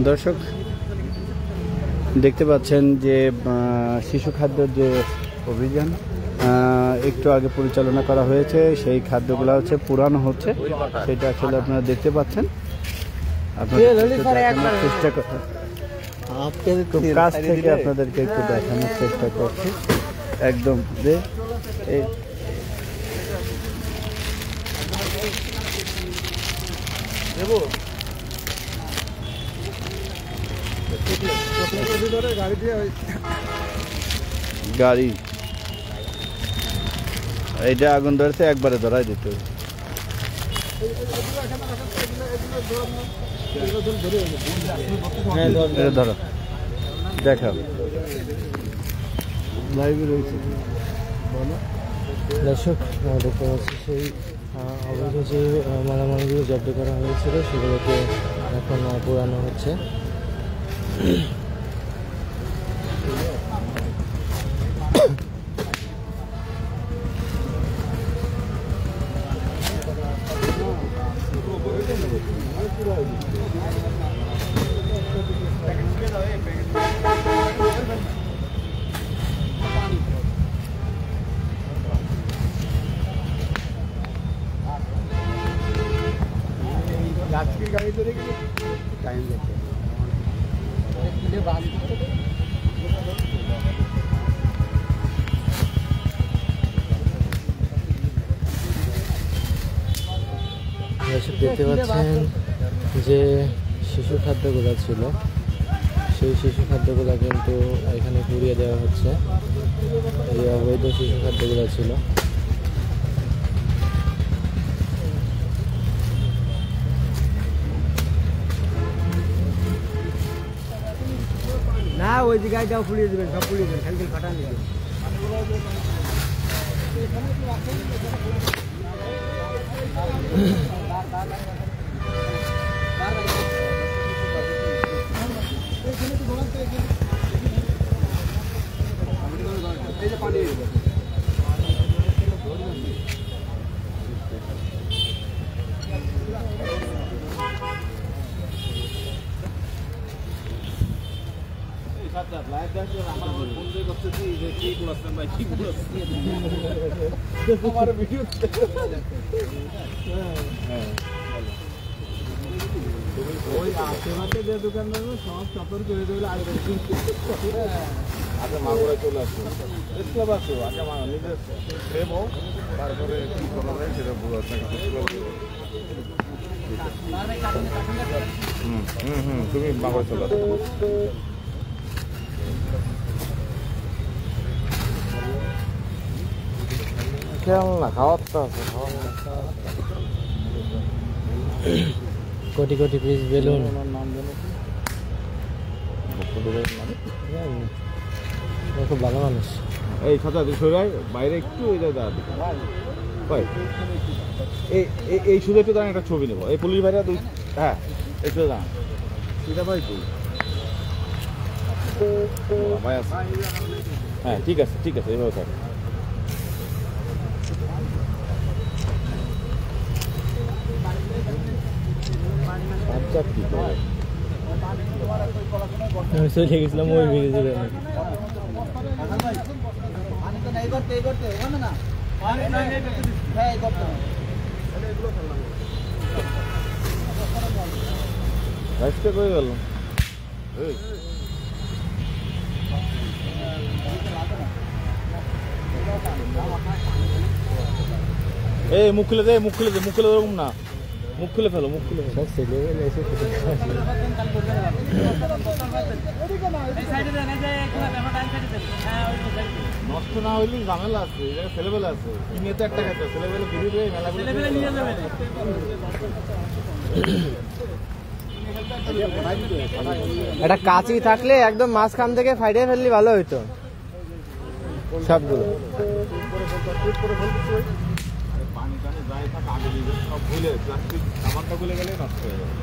দর্শক দেখতে পাচ্ছেন যে শিশু খাদ্যের যে অভিযান একটু আগে পরিচালনা করা হয়েছে, সেই খাদ্যগুলো হচ্ছে পুরানো হচ্ছে, সেটা আসলে আপনারা দেখতে পাচ্ছেন। চেষ্টা কাছ থেকে আপনাদেরকে একটু দেখানোর চেষ্টা করছি একদম যে গাড়ি এইটা আগুন ধরেছে, একবারে ধরাই দিতে হবে। ধরো দেখাও লাইভে রয়েছে। দর্শক দেখতে পাচ্ছি সেই অবৈধ যে মালামালগুলো জব্দ করা হয়েছিল সেগুলোকে এখন পোড়ানো হচ্ছে। গাড়ি ধরে গেলে টাইম দেখতে দেখতে পাচ্ছেন যে শিশু খাদ্যগুলো ছিল, সেই শিশু খাদ্যগুলো কিন্তু এখানে পুড়িয়ে দেওয়া হচ্ছে। যে অবৈধ শিশু খাদ্যগুলো ছিল না, ওই জায়গাটাও পুড়িয়ে দেবেন, সব পুড়িয়ে দেবেন, খালি ফাটা নেবেন। ওই আশেপাশে যে দোকানদার সব চপর করে দেবে আগে মাগুরা চলে আসছে, দেখতে পাচ্ছ আগে নিজের দেবো, তারপরে কি করা যায় সেটা পুরো তুমি মাগুরা চলে আসছো। খেয়াল না খাওয়ার তো আছে, কোটি কোটি পিস বেলুন। খুব ভালো মানুষ। এই সাথে সবাই বাইরে একটু এই শুধু একটু দাঁড়ান, একটা ছবি নেবো। এই পুলিশ ভাইরা দুই, হ্যাঁ একটু দাঁড়ান, সেটা ভাই তুই ভাই আছে, হ্যাঁ ঠিক আছে ঠিক আছে, এইভাবে থাক। চলে গেছিলাম ওই ভিডিও করে গেল। এই মুখ খুলে দে, মুখ খুলে দে, মুখ খুলে দেবো না, মুখ খুলে ফেলো, মুখ খুলে ফেলো। নষ্ট না হইলে ঝামেলা আছে, ছেলেবেলা আছে, কিনে তো একটা খেতে ছেলেবেলা ঘুরে মেলা নিয়ে যাবে। একটা কাঁচি থাকলে একদম মাঝখান থেকে ফাইডে ফেললে ভালো হইতো সবগুলো। পানি টানি যাই থাক আগে দিবে, সব ভুলে প্লাস্টিক সামানটা ভুলে গেলে নষ্ট হয়ে যাবে।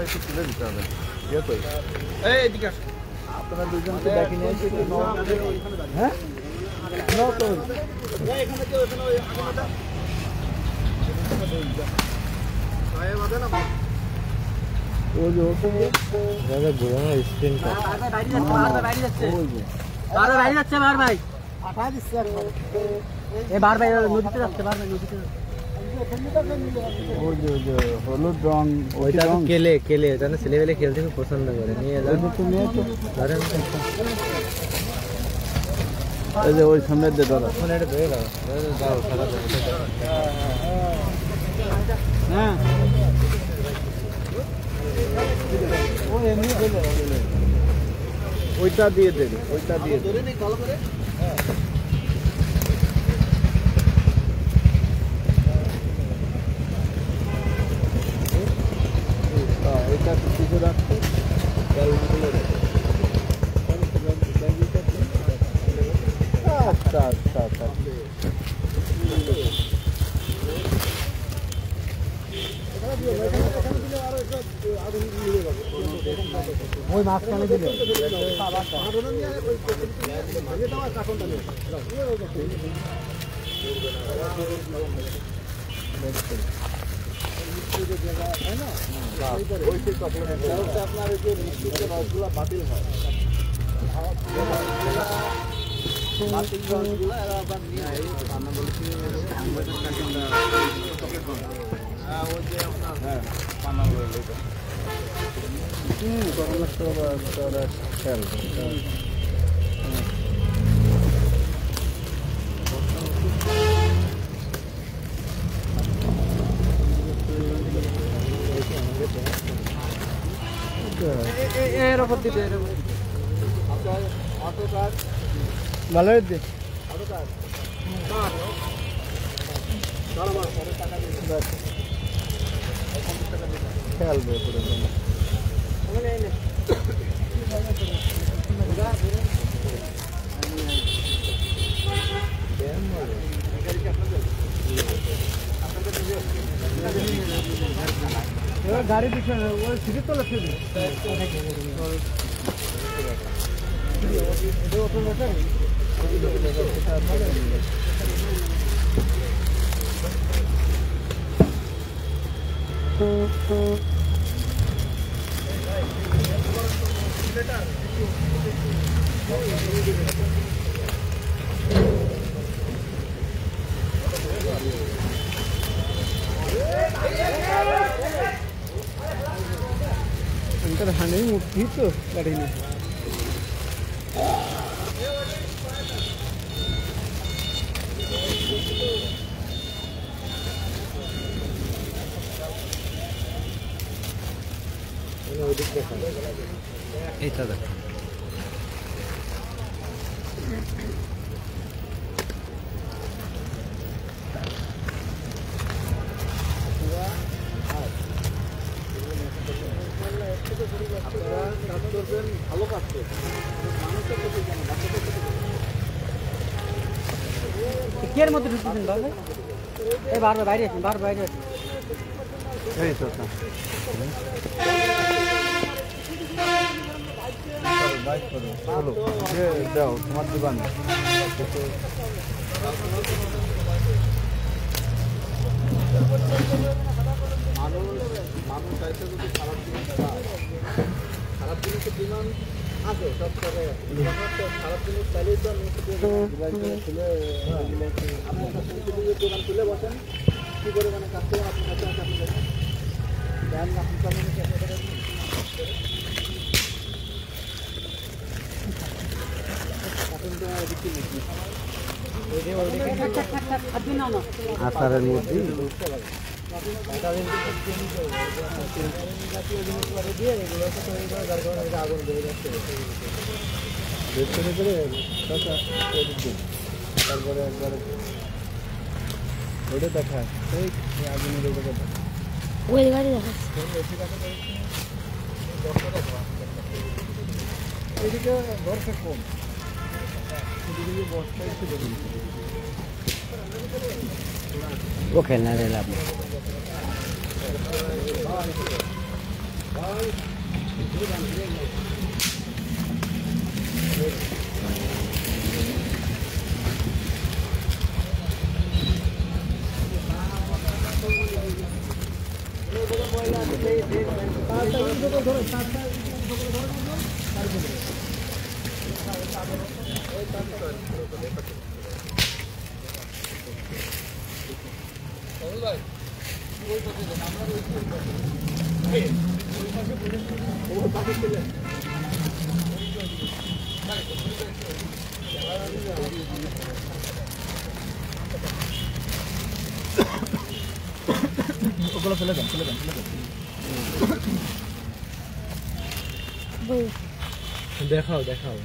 একটু তুলে দিতে হবে ইয়ে তো এই এদিকে আসো আপনারা দুজনকে দেখে নিয়ে এসে হ্যাঁ এখানে কেউ এখানে ওই দাদা ঘোরানো স্ক্রিনটা ওই যে হলুদ রং ওইটা তো কেলে কেলে জানো ছেলেবেলে খেলতে খুব পছন্দ করে নিয়ে যান ধরেন এই যে ওই সামনের যে দাদা ফোন এটা ধরে দাও দাও সারা হ্যাঁ ওইটা দিয়ে দেবে ওইটা দিয়ে দেবে ওইটা কিছু রাখতে আচ্ছা আচ্ছা আচ্ছা ওই মাঝখানে দিলে আপনার এই যে মিষ্টিতে রসগুলো বাতিল হয় বাতিল রসগুলো এরা আবার নিয়ে রান্না বলেছি ওই যে আপনার হ্যাঁ পানা রয়েছে খেয়াল এর উপর দিতে ভালো হয়েছে খেয়ালবে গাড়ি পিছনে ওই সিটে তোলা ফেলবে হানি মুক্তি তো গাড়ি নিয়ে এইটা দেখ ভালো কাজ কের মধ্যে ঢুকতেছেন বাবা এই বারবার বাইরে আছেন বারবার বাইরে আছেন এই তো বাইক করো চলো দাও তোমার দোকান মানুষ চাইছে যদি খারাপ জিনিস পায় খারাপ জিনিসের ডিমান্ড আছে সব জায়গায় খারাপ জিনিস চাইলেই তো আপনার কাছে দোকান খুলে বসেন কী করে মানে কাস্টমার আপনার কাছে আছে আপনি দেখেন দেন আপনি আচারের মধ্যে তারপরে একবার ওটা দেখা ওই আগুনের ওটা দেখা ওই গাড়ি দেখা এদিকে বর্ষা কম এদিকে বর্ষা একটু বেশি वो खेलना रहे आप ওগুলো ফেলে দেন ফেলে দেন ফেলে দেন। বই দেখাও দেখাও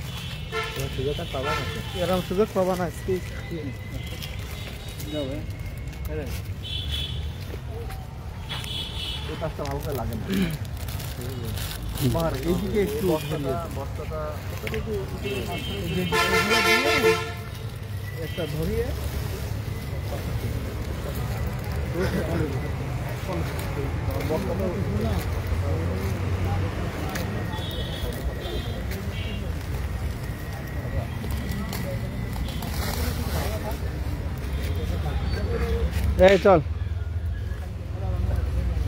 তোমার সুযোগ আর পাবা না তো। এরকম সুযোগ পাবা না আজকে যাবে হ্যাঁ এই কাজটা ভালো করে লাগে না মার এইদিকে একটু বস্তাটা একটা ধরিয়ে বস্তাটা এই চল